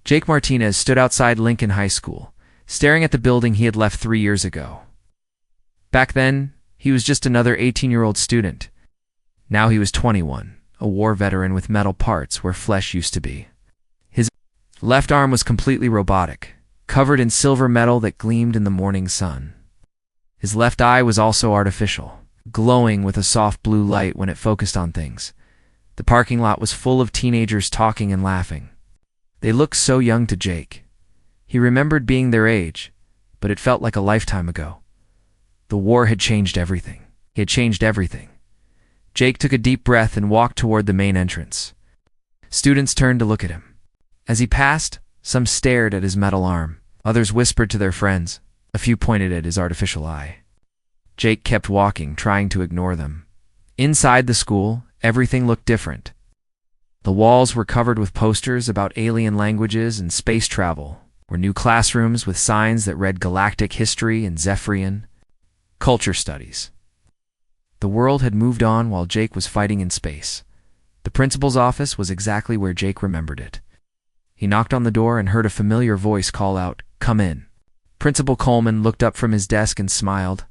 Jake Martinez stood outside Lincoln High School, staring at the building he had left 3 years ago. Back then, he was just another 18-year-old student. Now he was 21, a war veteran with metal parts where flesh used to be. His left arm was completely robotic, covered in silver metal that gleamed in the morning sun. His left eye was also artificial, glowing with a soft blue light when it focused on things. The parking lot was full of teenagers talking and laughing. They looked so young to Jake. He remembered being their age, but it felt like a lifetime ago. The war had changed everything. He had changed everything. Jake took a deep breath and walked toward the main entrance. Students turned to look at him. As he passed, some stared at his metal arm. Others whispered to their friends. A few pointed at his artificial eye. Jake kept walking, trying to ignore them. Inside the school, everything looked different. The walls were covered with posters about alien languages and space travel, were new classrooms with signs that read Galactic History and Zephyrian Culture Studies. The world had moved on while Jake was fighting in space. The principal's office was exactly where Jake remembered it. He knocked on the door and heard a familiar voice call out, "Come in." Principal Coleman looked up from his desk and smiled.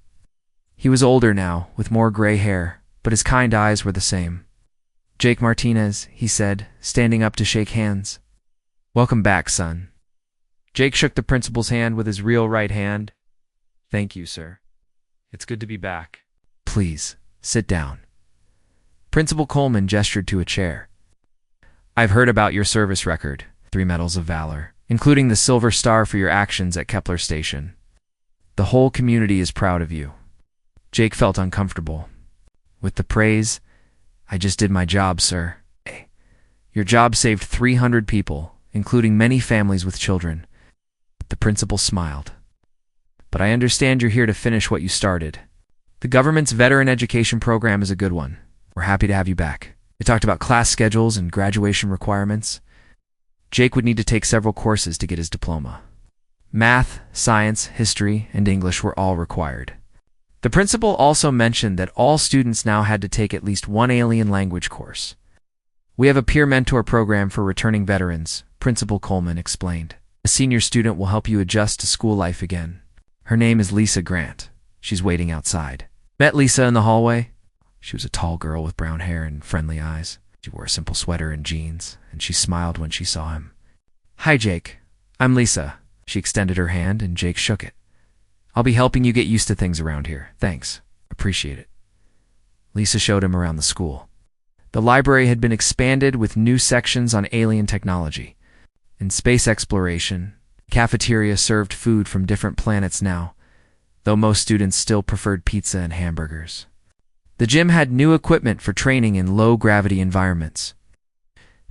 He was older now, with more gray hair, but his kind eyes were the same. "Jake Martinez," he said, standing up to shake hands. "Welcome back, son." Jake shook the principal's hand with his real right hand. "Thank you, sir. It's good to be back." "Please, sit down." Principal Coleman gestured to a chair. "I've heard about your service record, 3 Medals of Valor, including the Silver Star for your actions at Kepler Station. The whole community is proud of you." Jake felt uncomfortable. With the praise, "I just did my job, sir." "Your job saved 300 people, including many families with children." The principal smiled. "But I understand you're here to finish what you started. The government's veteran education program is a good one. We're happy to have you back." They talked about class schedules and graduation requirements. Jake would need to take several courses to get his diploma. Math, science, history, and English were all required. The principal also mentioned that all students now had to take at least one alien language course. "We have a peer mentor program for returning veterans," Principal Coleman explained. "A senior student will help you adjust to school life again. Her name is Lisa Grant. She's waiting outside." Met Lisa in the hallway. She was a tall girl with brown hair and friendly eyes. She wore a simple sweater and jeans, and she smiled when she saw him. "Hi, Jake. I'm Lisa." She extended her hand, and Jake shook it. "I'll be helping you get used to things around here. Thanks. Appreciate it." Lisa showed him around the school. The library had been expanded with new sections on alien technology. In space exploration, the cafeteria served food from different planets now, though most students still preferred pizza and hamburgers. The gym had new equipment for training in low-gravity environments.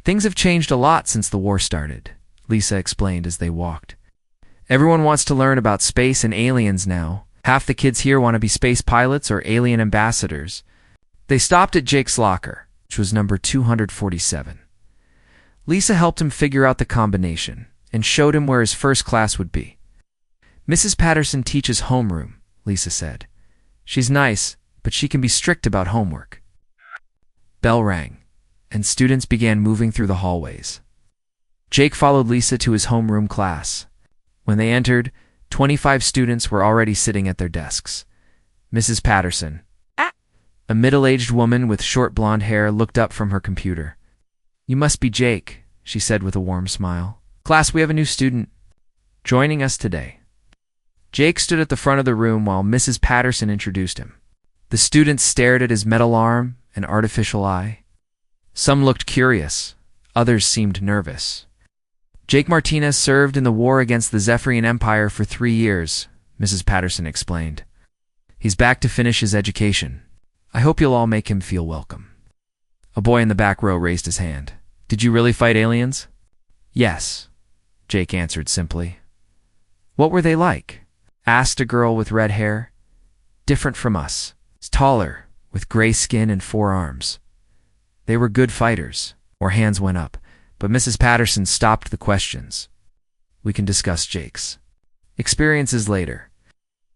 "Things have changed a lot since the war started," Lisa explained as they walked. "Everyone wants to learn about space and aliens now. Half the kids here want to be space pilots or alien ambassadors." They stopped at Jake's locker, which was number 247. Lisa helped him figure out the combination and showed him where his first class would be. "Mrs. Patterson teaches homeroom," Lisa said. "She's nice, but she can be strict about homework." Bell rang, and students began moving through the hallways. Jake followed Lisa to his homeroom class. When they entered, 25 students were already sitting at their desks. Mrs. Patterson, a middle-aged woman with short blonde hair, looked up from her computer. "You must be Jake," she said with a warm smile. "Class, we have a new student joining us today." Jake stood at the front of the room while Mrs. Patterson introduced him. The students stared at his metal arm and artificial eye. Some looked curious, others seemed nervous. "Jake Martinez served in the war against the Zephyrian Empire for 3 years, Mrs. Patterson explained. "He's back to finish his education. I hope you'll all make him feel welcome." A boy in the back row raised his hand. "Did you really fight aliens?" "Yes," Jake answered simply. "What were they like?" asked a girl with red hair. "Different from us. Taller, with gray skin and 4 arms. They were good fighters." More hands went up, but Mrs. Patterson stopped the questions. "We can discuss Jake's experiences later.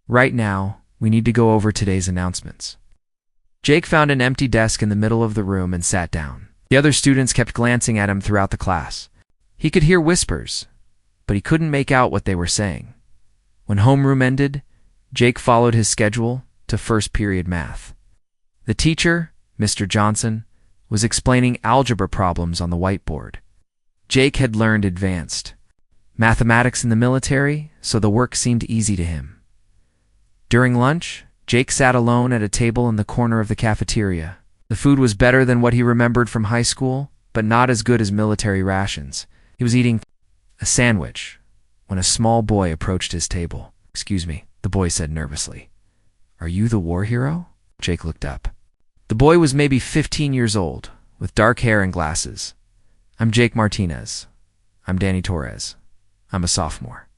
Right now, we need to go over today's announcements." Jake found an empty desk in the middle of the room and sat down. The other students kept glancing at him throughout the class. He could hear whispers, but he couldn't make out what they were saying. When homeroom ended, Jake followed his schedule to first period math. The teacher, Mr. Johnson, was explaining algebra problems on the whiteboard. Jake had learned advanced mathematics in the military, so the work seemed easy to him. During lunch, Jake sat alone at a table in the corner of the cafeteria. The food was better than what he remembered from high school, but not as good as military rations. He was eating a sandwich when a small boy approached his table. "Excuse me," the boy said nervously. "Are you the war hero?" Jake looked up. The boy was maybe 15 years old, with dark hair and glasses. "I'm Jake Martinez. I'm Danny Torres. I'm a sophomore."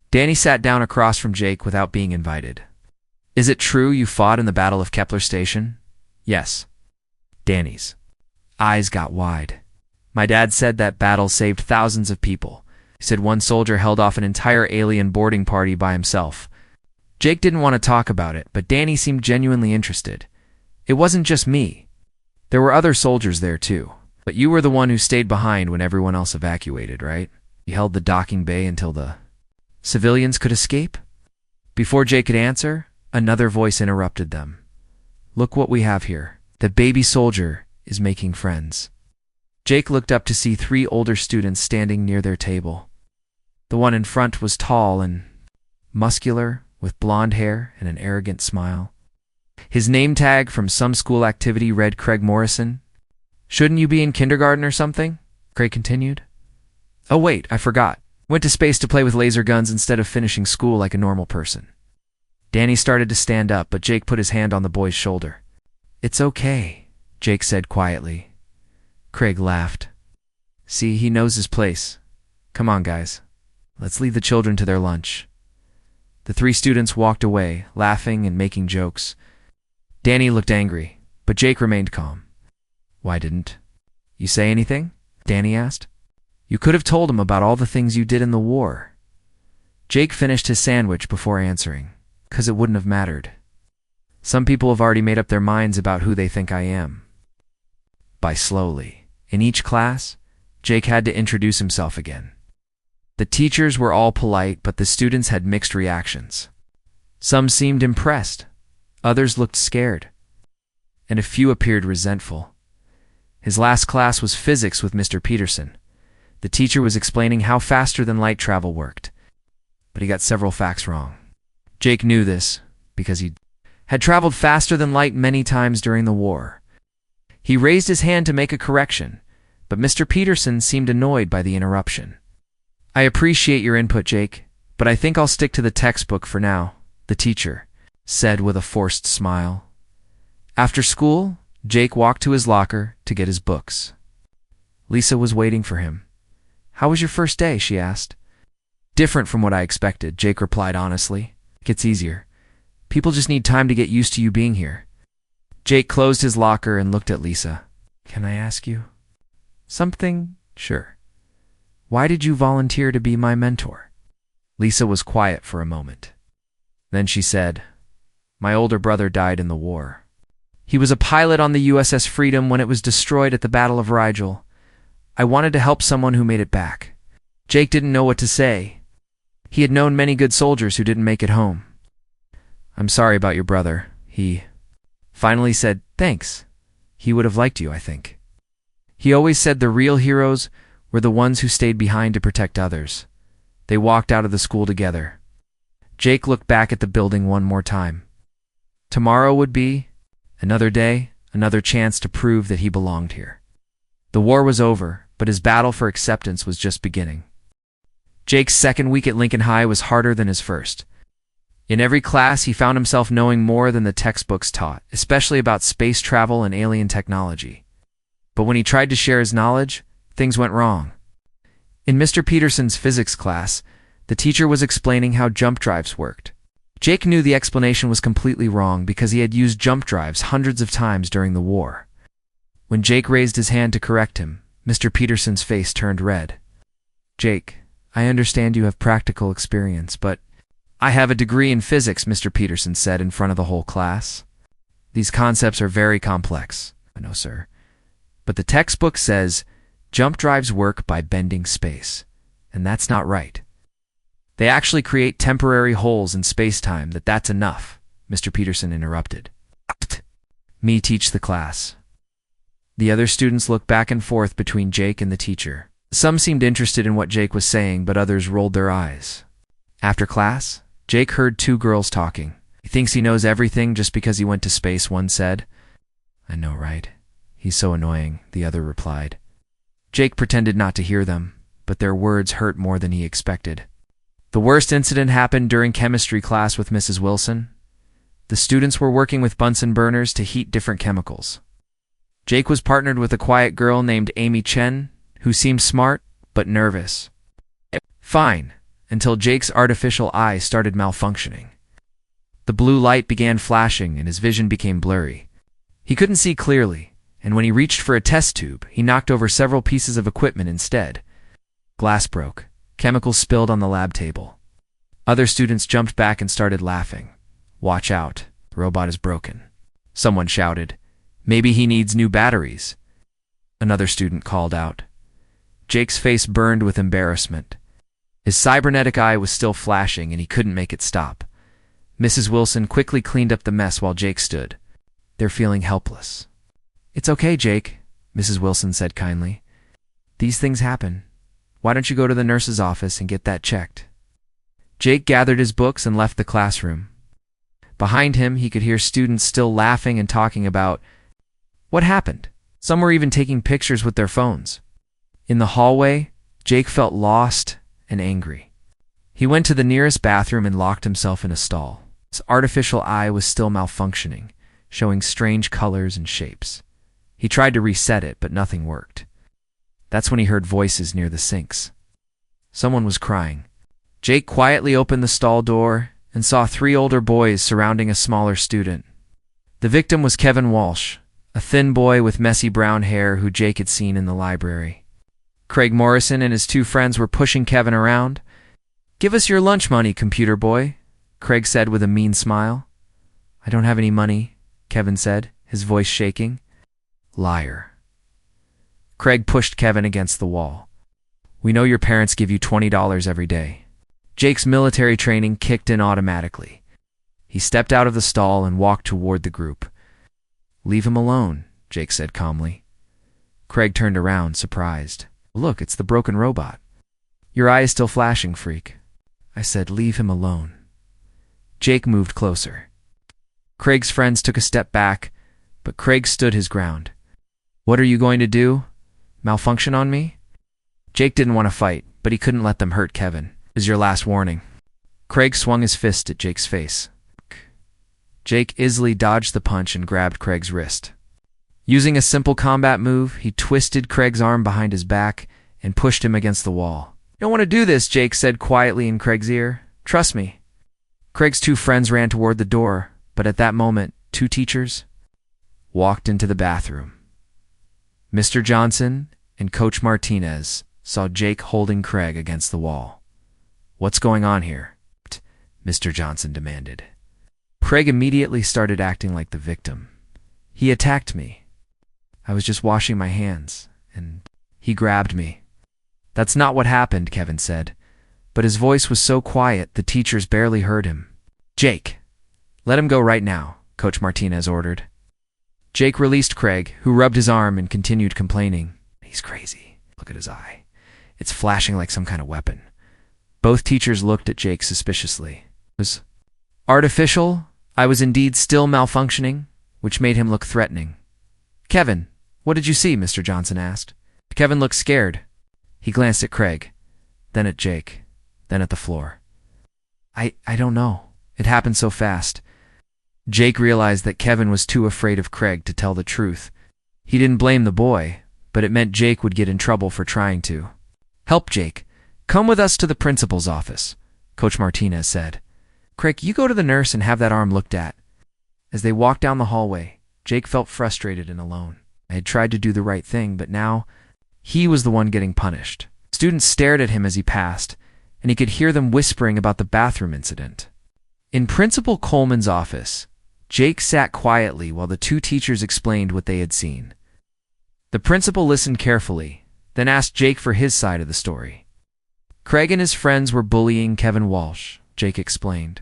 Danny sat down across from Jake without being invited. "Is it true you fought in the Battle of Kepler Station?" "Yes." Danny's eyes got wide. "My dad said that battle saved thousands of people. He said one soldier held off an entire alien boarding party by himself." Jake didn't want to talk about it, but Danny seemed genuinely interested. "It wasn't just me. There were other soldiers there too. But you were the one who stayed behind when everyone else evacuated, right? You held the docking bay until the civilians could escape?" Before Jake could answer, another voice interrupted them. "Look what we have here. The baby soldier is making friends." Jake looked up to see 3 older students standing near their table. The one in front was tall and muscular, with blonde hair and an arrogant smile. His name tag from some school activity read Craig Morrison. "Shouldn't you be in kindergarten or something?" Craig continued. "Oh wait, I forgot. Went to space to play with laser guns instead of finishing school like a normal person." Danny started to stand up, but Jake put his hand on the boy's shoulder. "It's okay," Jake said quietly. Craig laughed. "See, he knows his place. Come on, guys. Let's leave the children to their lunch." The 3 students walked away, laughing and making jokes. Danny looked angry, but Jake remained calm. "Why didn't you say anything?" Danny asked. "You could have told him about all the things you did in the war." Jake finished his sandwich before answering, "'Cause it wouldn't have mattered. Some people have already made up their minds about who they think I am." By slowly. In each class, Jake had to introduce himself again. The teachers were all polite, but the students had mixed reactions. Some seemed impressed, others looked scared, and a few appeared resentful. His last class was physics with Mr. Peterson. The teacher was explaining how faster-than-light travel worked, but he got several facts wrong. Jake knew this because he had traveled faster than light many times during the war. He raised his hand to make a correction, but Mr. Peterson seemed annoyed by the interruption. "I appreciate your input, Jake, but I think I'll stick to the textbook for now," the teacher said with a forced smile. After school, Jake walked to his locker to get his books. Lisa was waiting for him. "How was your first day?" she asked. "Different from what I expected," Jake replied honestly. "It gets easier. People just need time to get used to you being here." Jake closed his locker and looked at Lisa. "Can I ask you something?" "Sure. Why did you volunteer to be my mentor?" Lisa was quiet for a moment. Then she said, "My older brother died in the war. He was a pilot on the USS Freedom when it was destroyed at the Battle of Rigel. I wanted to help someone who made it back." Jake didn't know what to say. He had known many good soldiers who didn't make it home. "I'm sorry about your brother," he finally said. "Thanks. He would have liked you, I think. He always said the real heroes were the ones who stayed behind to protect others." They walked out of the school together. Jake looked back at the building one more time. Tomorrow would be another day, another chance to prove that he belonged here. The war was over, but his battle for acceptance was just beginning. Jake's second week at Lincoln High was harder than his first. In every class, he found himself knowing more than the textbooks taught, especially about space travel and alien technology. But when he tried to share his knowledge, things went wrong. In Mr. Peterson's physics class, the teacher was explaining how jump drives worked. Jake knew the explanation was completely wrong because he had used jump drives hundreds of times during the war. When Jake raised his hand to correct him, Mr. Peterson's face turned red. "Jake, I understand you have practical experience, but—" "I have a degree in physics," Mr. Peterson said in front of the whole class. "These concepts are very complex." "I know, sir. But the textbook says jump drives work by bending space, and that's not right." They actually create temporary holes in space-time. That's enough, Mr. Peterson interrupted. Me teach the class. The other students looked back and forth between Jake and the teacher. Some seemed interested in what Jake was saying, but others rolled their eyes. After class, Jake heard two girls talking. He thinks he knows everything just because he went to space, one said. I know, right? He's so annoying, the other replied. Jake pretended not to hear them, but their words hurt more than he expected. The worst incident happened during chemistry class with Mrs. Wilson. The students were working with Bunsen burners to heat different chemicals. Jake was partnered with a quiet girl named Amy Chen, who seemed smart but nervous. Fine, until Jake's artificial eye started malfunctioning. The blue light began flashing and his vision became blurry. He couldn't see clearly, and when he reached for a test tube, he knocked over several pieces of equipment instead. Glass broke. Chemicals spilled on the lab table. Other students jumped back and started laughing. Watch out, the robot is broken. Someone shouted. Maybe he needs new batteries. Another student called out. Jake's face burned with embarrassment. His cybernetic eye was still flashing and he couldn't make it stop. Mrs. Wilson quickly cleaned up the mess while Jake stood. They're feeling helpless. It's okay, Jake, Mrs. Wilson said kindly. These things happen. Why don't you go to the nurse's office and get that checked? Jake gathered his books and left the classroom. Behind him, he could hear students still laughing and talking about what happened. Some were even taking pictures with their phones. In the hallway, Jake felt lost and angry. He went to the nearest bathroom and locked himself in a stall. His artificial eye was still malfunctioning, showing strange colors and shapes. He tried to reset it, but nothing worked. That's when he heard voices near the sinks. Someone was crying. Jake quietly opened the stall door and saw three older boys surrounding a smaller student. The victim was Kevin Walsh, a thin boy with messy brown hair who Jake had seen in the library. Craig Morrison and his two friends were pushing Kevin around. Give us your lunch money, computer boy, Craig said with a mean smile. I don't have any money, Kevin said, his voice shaking. Liar. Craig pushed Kevin against the wall. We know your parents give you $20 every day. Jake's military training kicked in automatically. He stepped out of the stall and walked toward the group. Leave him alone, Jake said calmly. Craig turned around, surprised. Look, it's the broken robot. Your eye is still flashing, freak. I said, leave him alone. Jake moved closer. Craig's friends took a step back, but Craig stood his ground. What are you going to do? Malfunction on me? Jake didn't want to fight, but he couldn't let them hurt Kevin. This is your last warning. Craig swung his fist at Jake's face. Jake easily dodged the punch and grabbed Craig's wrist. Using a simple combat move, he twisted Craig's arm behind his back and pushed him against the wall. You don't want to do this, Jake said quietly in Craig's ear. Trust me. Craig's two friends ran toward the door, but at that moment, two teachers walked into the bathroom. Mr. Johnson and Coach Martinez saw Jake holding Craig against the wall. What's going on here? Mr. Johnson demanded. Craig immediately started acting like the victim. He attacked me. I was just washing my hands, and he grabbed me. That's not what happened, Kevin said, but his voice was so quiet the teachers barely heard him. Jake, let him go right now, Coach Martinez ordered. Jake released Craig, who rubbed his arm and continued complaining. He's crazy. Look at his eye. It's flashing like some kind of weapon. Both teachers looked at Jake suspiciously. It was artificial. I was indeed still malfunctioning, which made him look threatening. Kevin, what did you see? Mr. Johnson asked. Kevin looked scared. He glanced at Craig, then at Jake, then at the floor. I don't know. It happened so fast. Jake realized that Kevin was too afraid of Craig to tell the truth. He didn't blame the boy, but it meant Jake would get in trouble for trying to. Help, Jake. Come with us to the principal's office, Coach Martinez said. Craig, you go to the nurse and have that arm looked at. As they walked down the hallway, Jake felt frustrated and alone. I had tried to do the right thing, but now he was the one getting punished. Students stared at him as he passed, and he could hear them whispering about the bathroom incident. In Principal Coleman's office, Jake sat quietly while the two teachers explained what they had seen. The principal listened carefully, then asked Jake for his side of the story. Craig and his friends were bullying Kevin Walsh, Jake explained.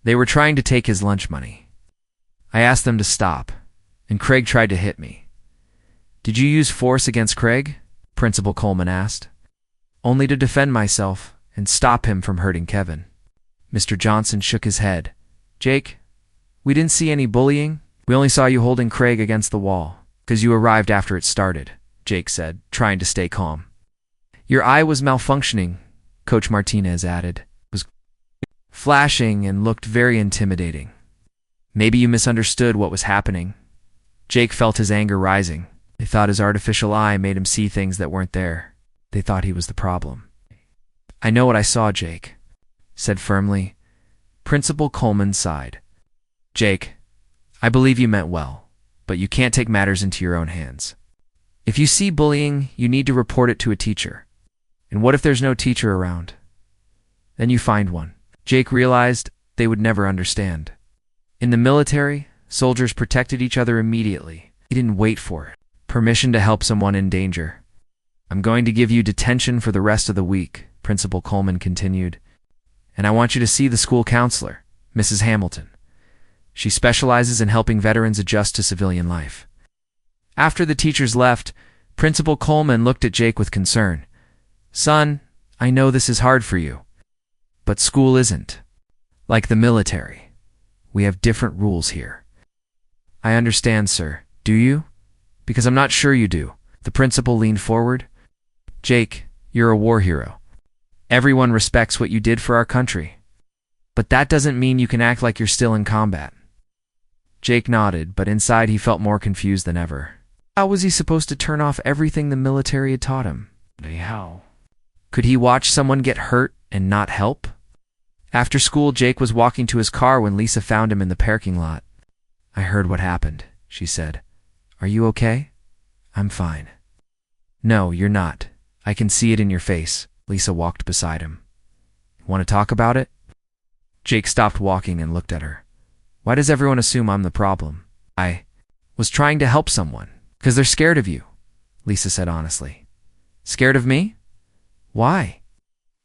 They were trying to take his lunch money. I asked them to stop, and Craig tried to hit me. Did you use force against Craig? Principal Coleman asked. Only to defend myself and stop him from hurting Kevin. Mr. Johnson shook his head. Jake, we didn't see any bullying. We only saw you holding Craig against the wall, because you arrived after it started, Jake said, trying to stay calm. Your eye was malfunctioning, Coach Martinez added. It was flashing and looked very intimidating. Maybe you misunderstood what was happening. Jake felt his anger rising. They thought his artificial eye made him see things that weren't there. They thought he was the problem. I know what I saw, Jake said firmly. Principal Coleman sighed. Jake, I believe you meant well, but you can't take matters into your own hands. If you see bullying, you need to report it to a teacher. And what if there's no teacher around? Then you find one. Jake realized they would never understand. In the military, soldiers protected each other immediately. He didn't wait for it. Permission to help someone in danger. I'm going to give you detention for the rest of the week, Principal Coleman continued. And I want you to see the school counselor, Mrs. Hamilton. She specializes in helping veterans adjust to civilian life. After the teachers left, Principal Coleman looked at Jake with concern. Son, I know this is hard for you, but school isn't. Like the military, we have different rules here. I understand, sir. Do you? Because I'm not sure you do. The principal leaned forward. Jake, you're a war hero. Everyone respects what you did for our country. But that doesn't mean you can act like you're still in combat. Jake nodded, but inside he felt more confused than ever. How was he supposed to turn off everything the military had taught him? How? Could he watch someone get hurt and not help? After school, Jake was walking to his car when Lisa found him in the parking lot. I heard what happened, she said. Are you okay? I'm fine. No, you're not. I can see it in your face. Lisa walked beside him. Want to talk about it? Jake stopped walking and looked at her. Why does everyone assume I'm the problem? I was trying to help someone. Because they're scared of you, Lisa said honestly. Scared of me? Why?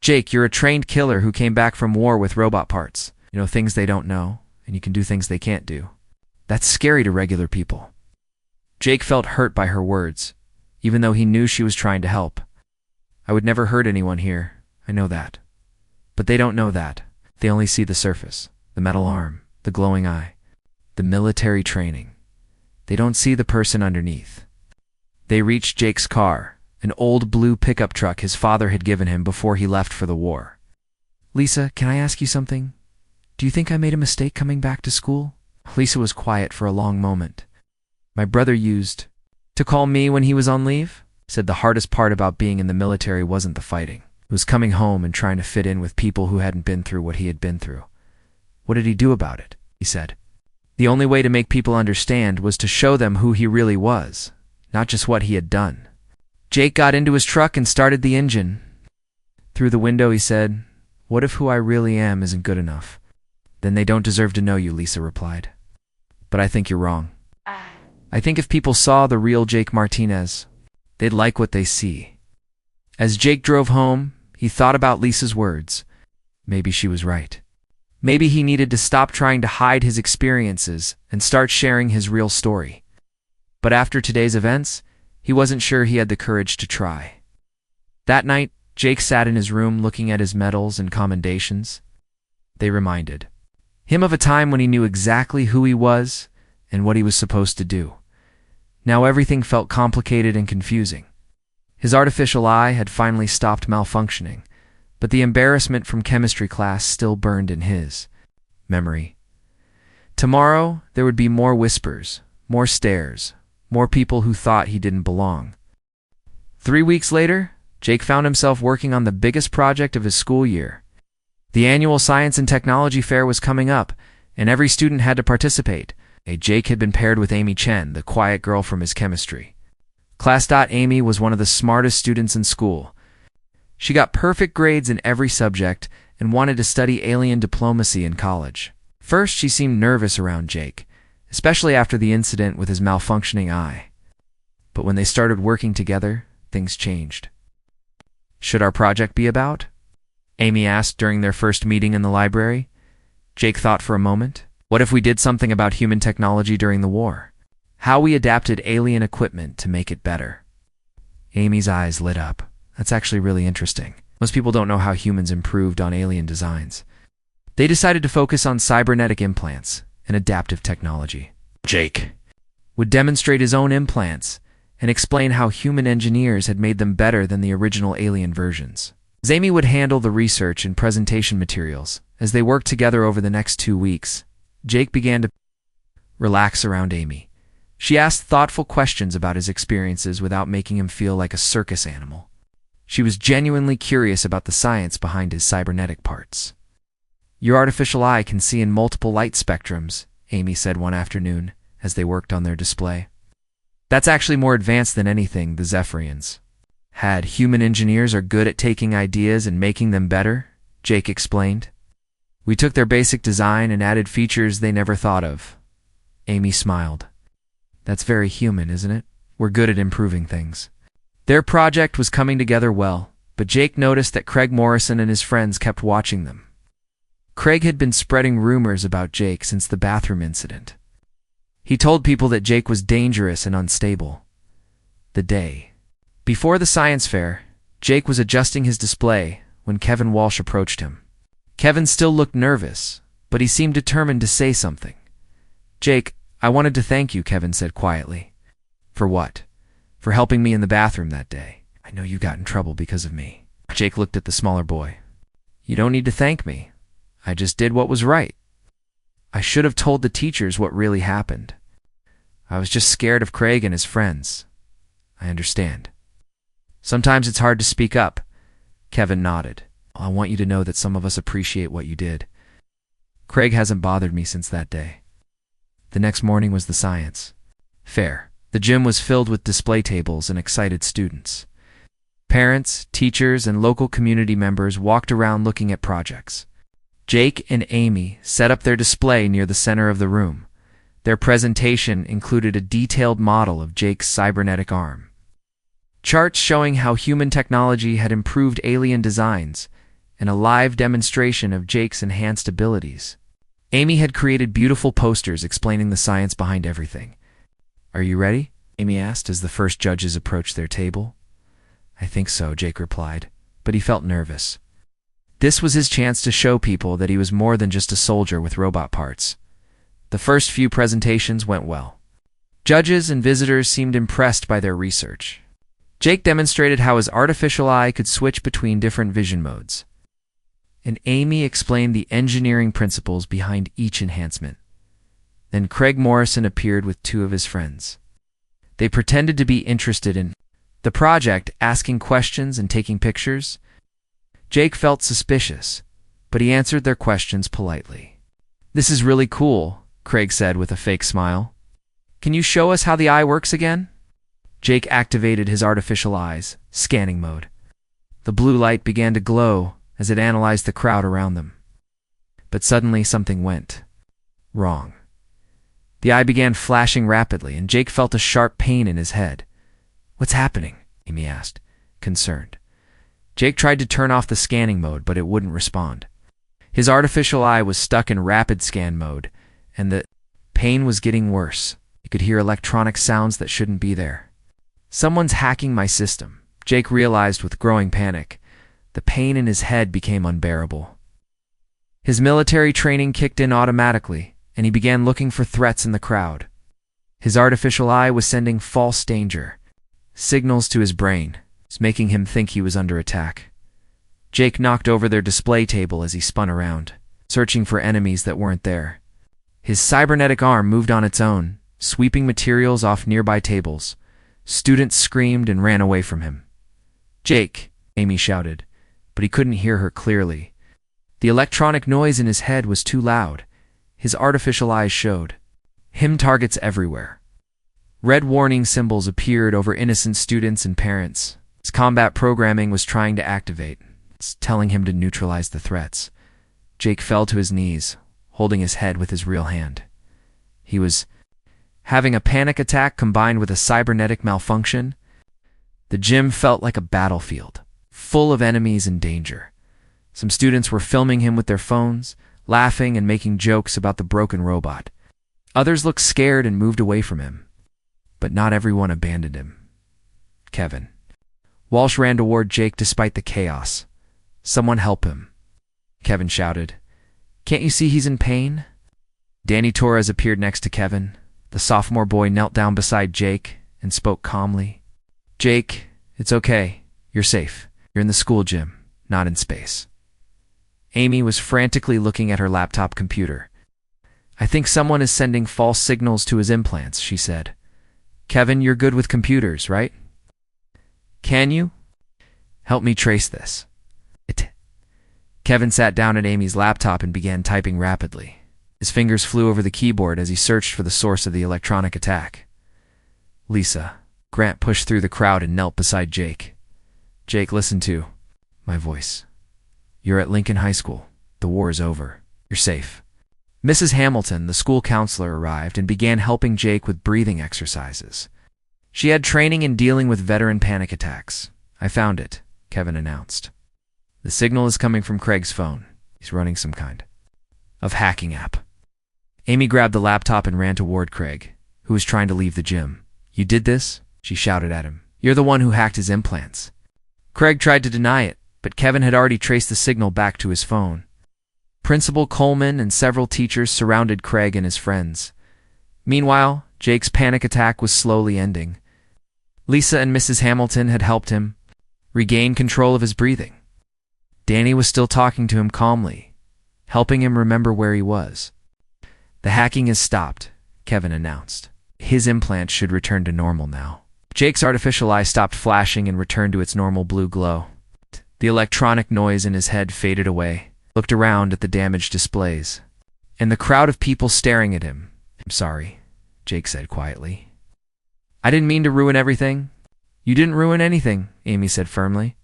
Jake, you're a trained killer who came back from war with robot parts. You know, things they don't know, and you can do things they can't do. That's scary to regular people. Jake felt hurt by her words, even though he knew she was trying to help. I would never hurt anyone here, I know that. But they don't know that. They only see the surface, the metal arm, the glowing eye, the military training. They don't see the person underneath. They reached Jake's car, an old blue pickup truck his father had given him before he left for the war. Lisa, can I ask you something? Do you think I made a mistake coming back to school? Lisa was quiet for a long moment. My brother used to call me when he was on leave? Said the hardest part about being in the military wasn't the fighting. It was coming home and trying to fit in with people who hadn't been through what he had been through. What did he do about it? He said. The only way to make people understand was to show them who he really was, not just what he had done. Jake got into his truck and started the engine. Through the window he said, What if who I really am isn't good enough? Then they don't deserve to know you, Lisa replied. But I think you're wrong. I think if people saw the real Jake Martinez, they'd like what they see. As Jake drove home, he thought about Lisa's words. Maybe she was right. Maybe he needed to stop trying to hide his experiences and start sharing his real story. But after today's events, he wasn't sure he had the courage to try. That night, Jake sat in his room looking at his medals and commendations. They reminded him of a time when he knew exactly who he was and what he was supposed to do. Now everything felt complicated and confusing. His artificial eye had finally stopped malfunctioning, but the embarrassment from chemistry class still burned in his memory. Tomorrow, there would be more whispers, more stares, more people who thought he didn't belong. 3 weeks later, Jake found himself working on the biggest project of his school year. The annual Science and Technology Fair was coming up, and every student had to participate. Jake had been paired with Amy Chen, the quiet girl from his chemistry. Amy was one of the smartest students in school. She got perfect grades in every subject and wanted to study alien diplomacy in college. First, she seemed nervous around Jake, especially after the incident with his malfunctioning eye. But when they started working together, things changed. Should our project be about? Amy asked during their first meeting in the library. Jake thought for a moment. What if we did something about human technology during the war? How we adapted alien equipment to make it better? Amy's eyes lit up. That's actually really interesting. Most people don't know how humans improved on alien designs. They decided to focus on cybernetic implants and adaptive technology. Jake would demonstrate his own implants and explain how human engineers had made them better than the original alien versions. Amy would handle the research and presentation materials. As they worked together over the next 2 weeks, Jake began to relax around Amy. She asked thoughtful questions about his experiences without making him feel like a circus animal. She was genuinely curious about the science behind his cybernetic parts. Your artificial eye can see in multiple light spectrums, Amy said one afternoon as they worked on their display. That's actually more advanced than anything the Zephyrians had. Human engineers are good at taking ideas and making them better, Jake explained. We took their basic design and added features they never thought of. Amy smiled. That's very human, isn't it? We're good at improving things. Their project was coming together well, but Jake noticed that Craig Morrison and his friends kept watching them. Craig had been spreading rumors about Jake since the bathroom incident. He told people that Jake was dangerous and unstable. The day before the science fair, Jake was adjusting his display when Kevin Walsh approached him. Kevin still looked nervous, but he seemed determined to say something. Jake, I wanted to thank you, Kevin said quietly. For what? For helping me in the bathroom that day. I know you got in trouble because of me. Jake looked at the smaller boy. You don't need to thank me. I just did what was right. I should have told the teachers what really happened. I was just scared of Craig and his friends. I understand. Sometimes it's hard to speak up. Kevin nodded. I want you to know that some of us appreciate what you did. Craig hasn't bothered me since that day. The next morning was the science fair. The gym was filled with display tables and excited students. Parents, teachers, and local community members walked around looking at projects. Jake and Amy set up their display near the center of the room. Their presentation included a detailed model of Jake's cybernetic arm, charts showing how human technology had improved alien designs, and a live demonstration of Jake's enhanced abilities. Amy had created beautiful posters explaining the science behind everything. Are you ready? Amy asked as the first judges approached their table. I think so, Jake replied, but he felt nervous. This was his chance to show people that he was more than just a soldier with robot parts. The first few presentations went well. Judges and visitors seemed impressed by their research. Jake demonstrated how his artificial eye could switch between different vision modes, and Amy explained the engineering principles behind each enhancement. Then Craig Morrison appeared with 2 of his friends. They pretended to be interested in the project, asking questions and taking pictures. Jake felt suspicious, but he answered their questions politely. This is really cool, Craig said with a fake smile. Can you show us how the eye works again? Jake activated his artificial eyes, scanning mode. The blue light began to glow as it analyzed the crowd around them. But suddenly something went wrong. The eye began flashing rapidly, and Jake felt a sharp pain in his head. What's happening? Amy asked, concerned. Jake tried to turn off the scanning mode, but it wouldn't respond. His artificial eye was stuck in rapid scan mode, and the pain was getting worse. He could hear electronic sounds that shouldn't be there. Someone's hacking my system, Jake realized with growing panic. The pain in his head became unbearable. His military training kicked in automatically, and he began looking for threats in the crowd. His artificial eye was sending false danger signals to his brain, making him think he was under attack. Jake knocked over their display table as he spun around, searching for enemies that weren't there. His cybernetic arm moved on its own, sweeping materials off nearby tables. Students screamed and ran away from him. Jake, Amy shouted, but he couldn't hear her clearly. The electronic noise in his head was too loud. His artificial eyes showed him targets everywhere. Red warning symbols appeared over innocent students and parents. His combat programming was trying to activate. It's telling him to neutralize the threats. Jake fell to his knees, holding his head with his real hand. He was having a panic attack combined with a cybernetic malfunction. The gym felt like a battlefield, full of enemies and danger. Some students were filming him with their phones, laughing and making jokes about the broken robot. Others looked scared and moved away from him. But not everyone abandoned him. Kevin. Walsh ran toward Jake despite the chaos. "Someone help him," Kevin shouted. "Can't you see he's in pain?" Danny Torres appeared next to Kevin. The sophomore boy knelt down beside Jake and spoke calmly. "Jake, it's okay. You're safe. You're in the school gym, not in space." Amy was frantically looking at her laptop computer. "I think someone is sending false signals to his implants," she said. "Kevin, you're good with computers, right? Can you help me trace this?" Kevin sat down at Amy's laptop and began typing rapidly. His fingers flew over the keyboard as he searched for the source of the electronic attack. "Lisa." Grant pushed through the crowd and knelt beside Jake. "Jake, listen to my voice. You're at Lincoln High School. The war is over. You're safe." Mrs. Hamilton, the school counselor, arrived and began helping Jake with breathing exercises. She had training in dealing with veteran panic attacks. "I found it," Kevin announced. "The signal is coming from Craig's phone. He's running some kind of hacking app." Amy grabbed the laptop and ran toward Craig, who was trying to leave the gym. "You did this?" she shouted at him. "You're the one who hacked his implants." Craig tried to deny it, but Kevin had already traced the signal back to his phone. Principal Coleman and several teachers surrounded Craig and his friends. Meanwhile, Jake's panic attack was slowly ending. Lisa and Mrs. Hamilton had helped him regain control of his breathing. Danny was still talking to him calmly, helping him remember where he was. "The hacking has stopped," Kevin announced. "His implants should return to normal now." Jake's artificial eye stopped flashing and returned to its normal blue glow. The electronic noise in his head faded away. Looked around at the damaged displays, and the crowd of people staring at him. "I'm sorry," Jake said quietly. "I didn't mean to ruin everything." "You didn't ruin anything," Amy said firmly.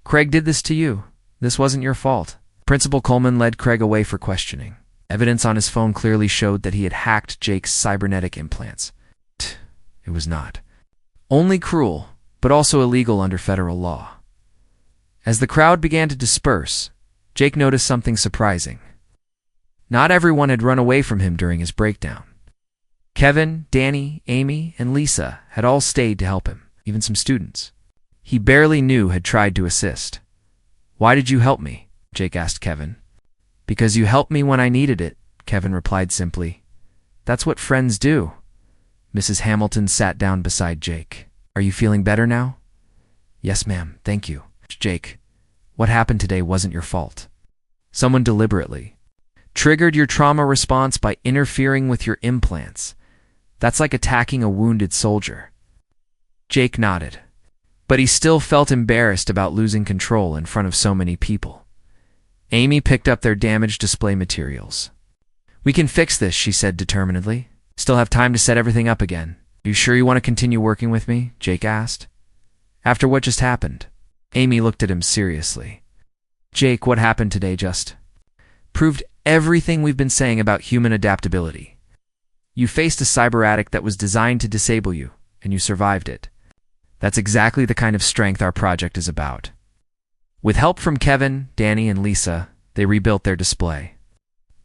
"Craig did this to you. This wasn't your fault." Principal Coleman led Craig away for questioning. Evidence on his phone clearly showed that he had hacked Jake's cybernetic implants. It was not only cruel, but also illegal under federal law. As the crowd began to disperse, Jake noticed something surprising. Not everyone had run away from him during his breakdown. Kevin, Danny, Amy, and Lisa had all stayed to help him, even some students he barely knew had tried to assist. "Why did you help me?" Jake asked Kevin. "Because you helped me when I needed it," Kevin replied simply. "That's what friends do." Mrs. Hamilton sat down beside Jake. "Are you feeling better now?" "Yes, ma'am, thank you." "Jake, what happened today wasn't your fault. Someone deliberately triggered your trauma response by interfering with your implants. That's like attacking a wounded soldier." Jake nodded, but he still felt embarrassed about losing control in front of so many people. Amy picked up their damaged display materials. "We can fix this," she said determinedly. "Still have time to set everything up again." "Are you sure you want to continue working with me?" Jake asked. "After what just happened?" Amy looked at him seriously. "Jake, what happened today just proved everything we've been saying about human adaptability. You faced a cyber addict that was designed to disable you, and you survived it. That's exactly the kind of strength our project is about." With help from Kevin, Danny, and Lisa, they rebuilt their display.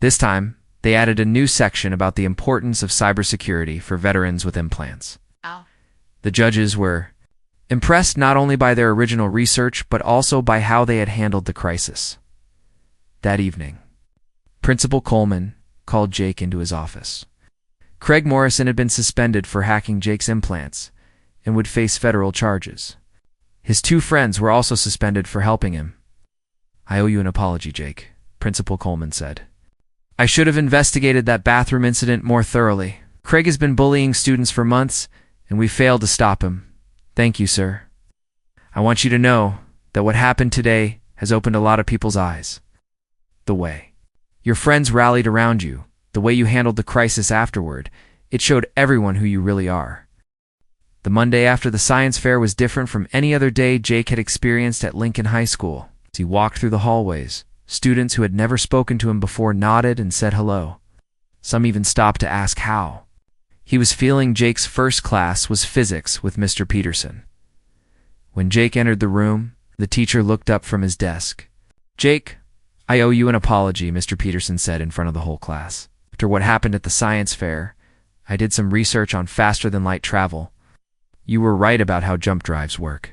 This time, they added a new section about the importance of cybersecurity for veterans with implants. The judges were impressed not only by their original research, but also by how they had handled the crisis. That evening, Principal Coleman called Jake into his office. Craig Morrison had been suspended for hacking Jake's implants and would face federal charges. His two friends were also suspended for helping him. "I owe you an apology, Jake," Principal Coleman said. "I should have investigated that bathroom incident more thoroughly. Craig has been bullying students for months, and we failed to stop him. Thank you, sir. I want you to know that what happened today has opened a lot of people's eyes. The way your friends rallied around you, the way you handled the crisis afterward, it showed everyone who you really are." The Monday after the science fair was different from any other day Jake had experienced at Lincoln High School. As he walked through the hallways, students who had never spoken to him before nodded and said hello. Some even stopped to ask how. He was feeling Jake's first class was physics with Mr. Peterson. When Jake entered the room, the teacher looked up from his desk. "Jake, I owe you an apology, Mr. Peterson said in front of the whole class. After what happened at the science fair, I did some research on faster-than-light travel. You were right about how jump drives work.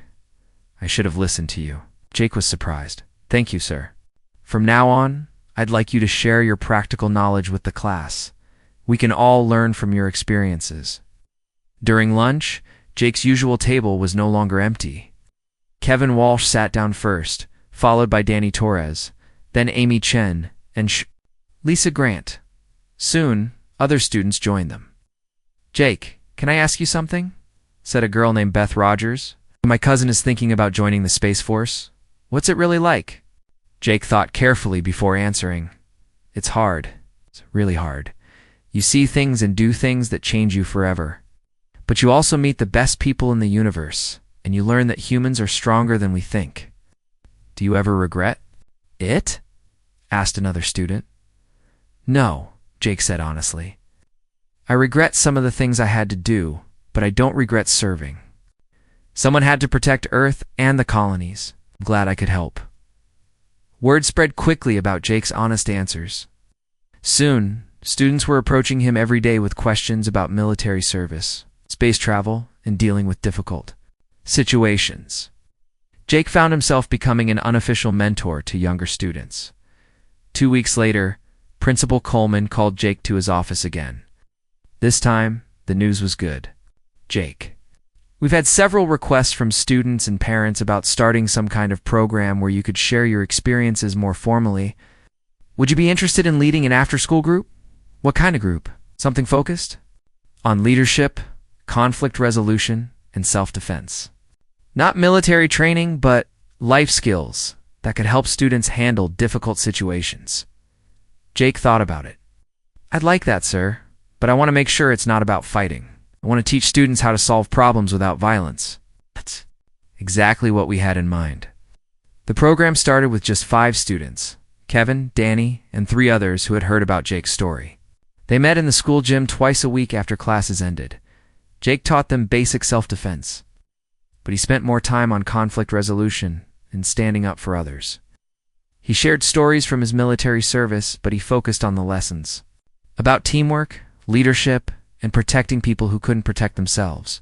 I should have listened to you. Jake was surprised. Thank you, sir. From now on, I'd like you to share your practical knowledge with the class. We can all learn from your experiences. During lunch, Jake's usual table was no longer empty. Kevin Walsh sat down first, followed by Danny Torres, then Amy Chen, and Lisa Grant. Soon, other students joined them. Jake, can I ask you something? Said a girl named Beth Rogers. My cousin is thinking about joining the Space Force. What's it really like? Jake thought carefully before answering. It's hard. It's really hard. You see things and do things that change you forever. But you also meet the best people in the universe, and you learn that humans are stronger than we think. Do you ever regret it? Asked another student. No, Jake said honestly. I regret some of the things I had to do, but I don't regret serving. Someone had to protect Earth and the colonies. I'm glad I could help. Word spread quickly about Jake's honest answers. Soon, students were approaching him every day with questions about military service, space travel, and dealing with difficult situations. Jake found himself becoming an unofficial mentor to younger students. 2 weeks later, Principal Coleman called Jake to his office again. This time, the news was good. Jake, we've had several requests from students and parents about starting some kind of program where you could share your experiences more formally. Would you be interested in leading an after-school group? What kind of group? Something focused on leadership, conflict resolution, and self-defense. Not military training, but life skills that could help students handle difficult situations. Jake thought about it. I'd like that, sir, but I want to make sure it's not about fighting. I want to teach students how to solve problems without violence. That's exactly what we had in mind. The program started with just 5 students, Kevin, Danny, and 3 others who had heard about Jake's story. They met in the school gym twice a week after classes ended. Jake taught them basic self-defense, but he spent more time on conflict resolution and standing up for others. He shared stories from his military service, but he focused on the lessons about teamwork, leadership, and protecting people who couldn't protect themselves.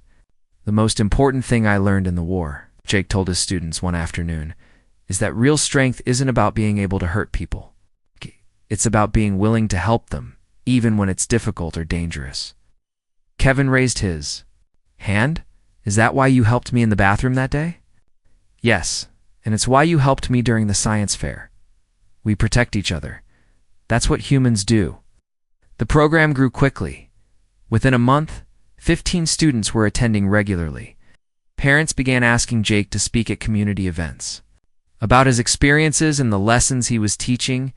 The most important thing I learned in the war, Jake told his students one afternoon, is that real strength isn't about being able to hurt people. It's about being willing to help them, even when it's difficult or dangerous. Kevin raised his hand. Is that why you helped me in the bathroom that day? Yes, and it's why you helped me during the science fair. We protect each other. That's what humans do. The program grew quickly. Within a month, 15 students were attending regularly. Parents began asking Jake to speak at community events. About his experiences and the lessons he was teaching,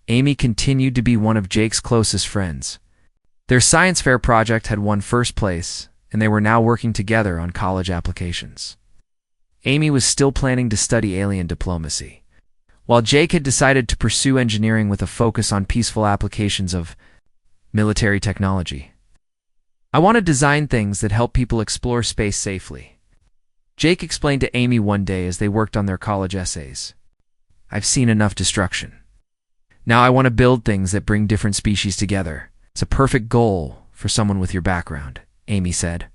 Amy continued to be one of Jake's closest friends. Their science fair project had won first place, and they were now working together on college applications. Amy was still planning to study alien diplomacy, while Jake had decided to pursue engineering with a focus on peaceful applications of military technology. I want to design things that help people explore space safely, Jake explained to Amy one day as they worked on their college essays. I've seen enough destruction. Now I want to build things that bring different species together. It's a perfect goal for someone with your background, Amy said.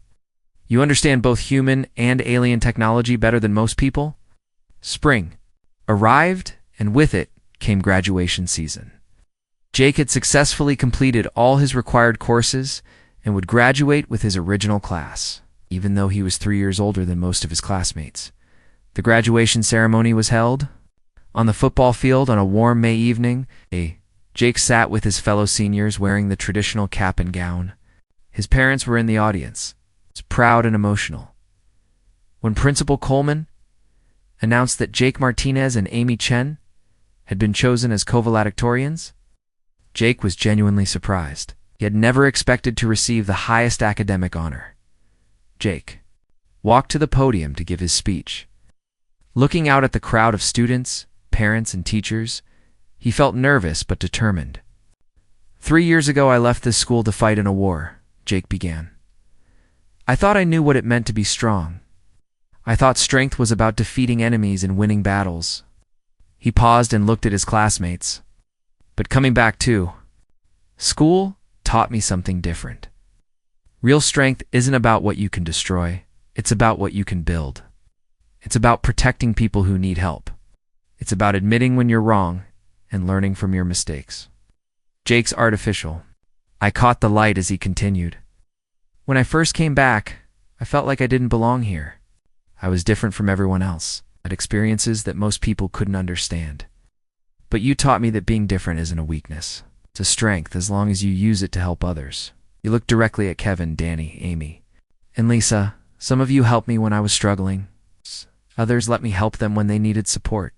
You understand both human and alien technology better than most people? Spring arrived, and with it came graduation season. Jake had successfully completed all his required courses and would graduate with his original class, even though he was 3 years older than most of his classmates. The graduation ceremony was held on the football field on a warm May evening. Jake sat with his fellow seniors wearing the traditional cap and gown. His parents were in the audience, proud and emotional. When Principal Coleman announced that Jake Martinez and Amy Chen had been chosen as co-valedictorians, Jake was genuinely surprised. He had never expected to receive the highest academic honor. Jake walked to the podium to give his speech. Looking out at the crowd of students, parents, and teachers, he felt nervous but determined. 3 years ago, I left this school to fight in a war, Jake began. I thought I knew what it meant to be strong. I thought strength was about defeating enemies and winning battles. He paused and looked at his classmates. But coming back to school taught me something different. Real strength isn't about what you can destroy. It's about what you can build. It's about protecting people who need help. It's about admitting when you're wrong and learning from your mistakes. Jake's artificial. I caught the light as he continued. When I first came back, I felt like I didn't belong here. I was different from everyone else. I had experiences that most people couldn't understand. But you taught me that being different isn't a weakness. It's a strength as long as you use it to help others. You looked directly at Kevin, Danny, Amy, and Lisa. Some of you helped me when I was struggling. Others let me help them when they needed support.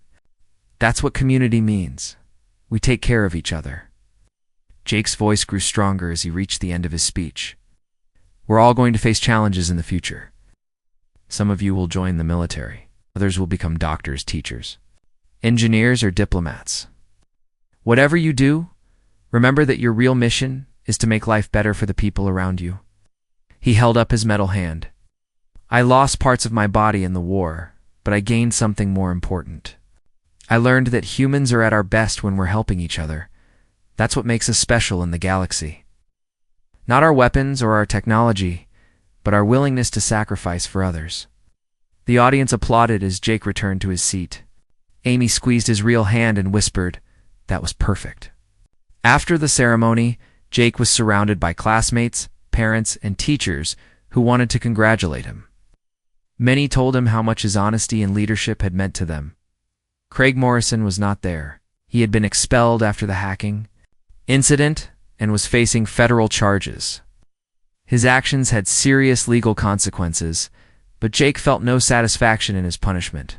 That's what community means. We take care of each other. Jake's voice grew stronger as he reached the end of his speech. We're all going to face challenges in the future. Some of you will join the military. Others will become doctors, teachers, engineers, or diplomats. Whatever you do, remember that your real mission is to make life better for the people around you. He held up his metal hand. I lost parts of my body in the war, but I gained something more important. I learned that humans are at our best when we're helping each other. That's what makes us special in the galaxy. Not our weapons or our technology, but our willingness to sacrifice for others. The audience applauded as Jake returned to his seat. Amy squeezed his real hand and whispered, "That was perfect." After the ceremony, Jake was surrounded by classmates, parents, and teachers who wanted to congratulate him. Many told him how much his honesty and leadership had meant to them. Craig Morrison was not there. He had been expelled after the hacking incident and was facing federal charges. His actions had serious legal consequences, but Jake felt no satisfaction in his punishment.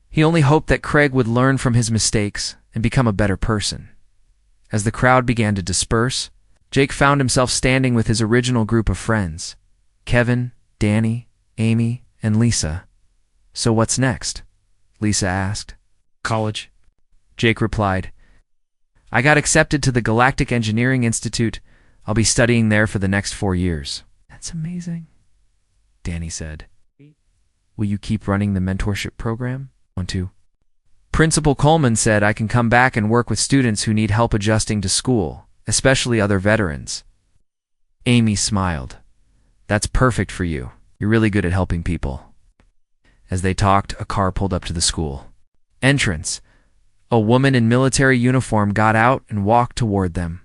He only hoped that Craig would learn from his mistakes and become a better person. As the crowd began to disperse, Jake found himself standing with his original group of friends, Kevin, Danny, Amy, and Lisa. "So what's next?" Lisa asked. "College," Jake replied. "I got accepted to the Galactic Engineering Institute. I'll be studying there for the next 4 years." "That's amazing," Danny said. "Will you keep running the mentorship program?" "Want to?" Principal Coleman said I can come back and work with students who need help adjusting to school, especially other veterans. Amy smiled. "That's perfect for you. You're really good at helping people." As they talked, a car pulled up to the school entrance. A woman in military uniform got out and walked toward them.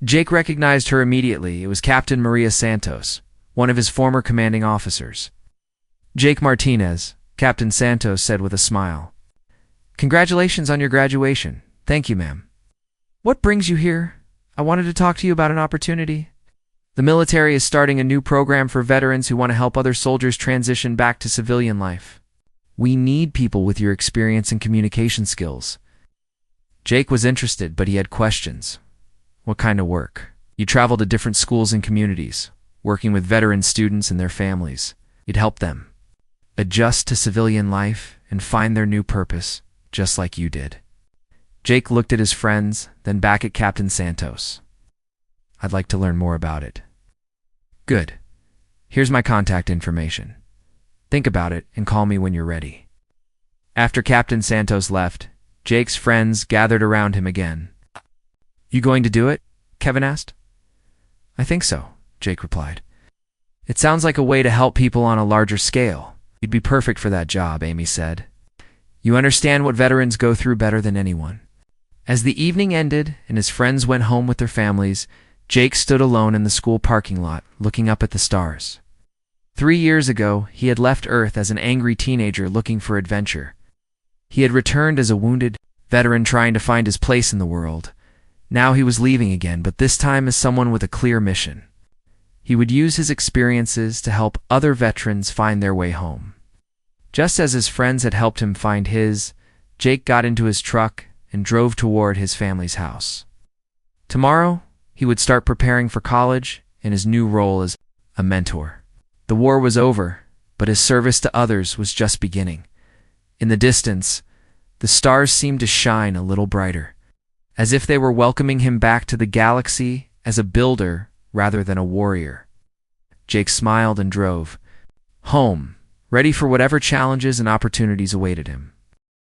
Jake recognized her immediately. It was Captain Maria Santos, one of his former commanding officers. "Jake Martinez," Captain Santos said with a smile. "Congratulations on your graduation." "Thank you, ma'am." "What brings you here?" "I wanted to talk to you about an opportunity. The military is starting a new program for veterans who want to help other soldiers transition back to civilian life. We need people with your experience and communication skills." Jake was interested, but he had questions. "What kind of work?" "You travel to different schools and communities, working with veteran students and their families. You'd help them adjust to civilian life and find their new purpose, just like you did." Jake looked at his friends, then back at Captain Santos. "I'd like to learn more about it." "Good. Here's my contact information. Think about it and call me when you're ready." After Captain Santos left, Jake's friends gathered around him again. "You going to do it?" Kevin asked. "I think so," Jake replied. "It sounds like a way to help people on a larger scale. You'd be perfect for that job," Amy said. "You understand what veterans go through better than anyone." As the evening ended and his friends went home with their families, Jake stood alone in the school parking lot, looking up at the stars. 3 years ago, he had left Earth as an angry teenager looking for adventure. He had returned as a wounded veteran trying to find his place in the world. Now he was leaving again, but this time as someone with a clear mission. He would use his experiences to help other veterans find their way home. Just as his friends had helped him find his, Jake got into his truck and drove toward his family's house. Tomorrow, he would start preparing for college and his new role as a mentor. The war was over, but his service to others was just beginning. In the distance, the stars seemed to shine a little brighter, as if they were welcoming him back to the galaxy as a builder rather than a warrior. Jake smiled and drove home, ready for whatever challenges and opportunities awaited him.